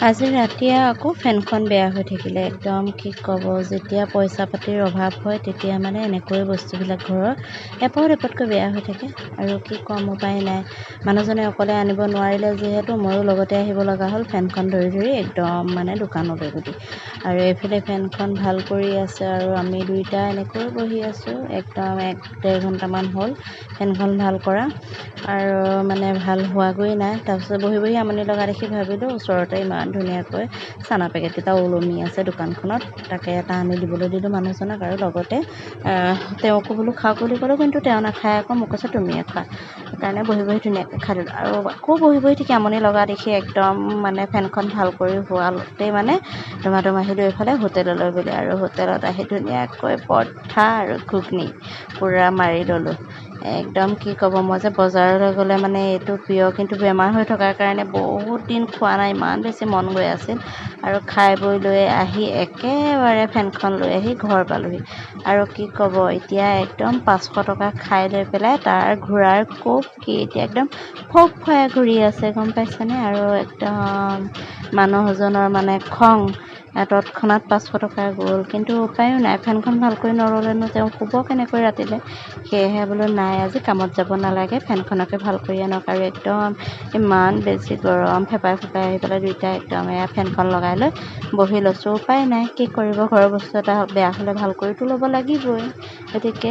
আজি ৰাতিয়ে আকৌ ফেনখন বেয়া হৈ থাকিলে। একদম কি ক'ব, যেতিয়া পইচা পাতিৰ অভাৱ হয় তেতিয়া মানে এনেকৈ বস্তুবিলাক ঘৰৰ এপদ এপদকৈ বেয়া হৈ থাকে। আৰু কি ক'ম, উপায় নাই। মানুহজনে অকলে আনিব নোৱাৰিলে যিহেতু ময়ো লগতে আহিব লগা হ'ল ফেনখন ধৰি ধৰি একদম মানে দোকানলৈ বুলি। আৰু এইফালে ফেনখন ভাল কৰি আছে আৰু আমি দুইটা এনেকৈ বহি আছোঁ। একদম 1-1.5 ঘণ্টামান হ'ল ফেনখন ভাল কৰা, আৰু মানে ভাল হোৱাগৈ নাই। তাৰপিছত বহি বহি আমনি লগা দেখি ভাবিলোঁ ওচৰতে ইমান ধুনীয়াকৈ চানা পেকেটকেইটা ওলমি আছে দোকানখনত, তাকে এটা আনি দিবলৈ দিলোঁ মানুহজনক। আৰু লগতে তেওঁকো বোলো খাওক বুলি ক'লোঁ, কিন্তু তেওঁ নাখায় আকৌ, মোক কৈছে তুমিয়ে খোৱা। সেইকাৰণে বহি বহি ধুনীয়াকৈ খাই দিলোঁ। আৰু আকৌ বহি বহি থাকি আমনি লগা দেখি একদম মানে ফেনখন ভাল কৰি হোৱাতেই মানে ধুমা আহিলোঁ এইফালে হোটেললৈ বুলি। আৰু হোটেলত আহি ধুনীয়াকৈ পৰঠা আৰু ঘুগনি পূৰা মাৰি ল'লোঁ। একদম কি ক'ব, মই যে বজাৰলৈ গ'লে মানে এইটো প্ৰিয়, কিন্তু বেমাৰ হৈ থকাৰ কাৰণে বহুত দিন খোৱা নাই, ইমান বেছি মন গৈ আছিল। আৰু খাই বৈ লৈ আহি একেবাৰে ফেনখন লৈ আহি ঘৰ পালোঁহি। আৰু কি ক'ব, এতিয়া একদম 500 টকা খাই লৈ পেলাই তাৰ ঘূৰাৰ কোব কি, এতিয়া একদম ফোক-ফয়াই ঘূৰি আছে, গম পাইছেনে? আৰু একদম মানুহজনৰ মানে খং, তৎক্ষণাত 500 টকা গ'ল। কিন্তু উপায়ো নাই, ফেনখন ভালকৈ নল'লেনো তেওঁ শুব কেনেকৈ ৰাতিলৈ। সেয়েহে বোলো নাই, আজি কামত যাব নালাগে, ফেনখনকে ভাল কৰি আনক। আৰু একদম ইমান বেছি গৰম, ফেপাই আহি পেলাই দুইটাই একদম ফেনখন লগাই লৈ বহি লৈছোঁ। উপায় নাই, কি কৰিব, ঘৰৰ বস্তু এটা বেয়া হ'লে ভাল কৰিতো ল'ব লাগিবই। গতিকে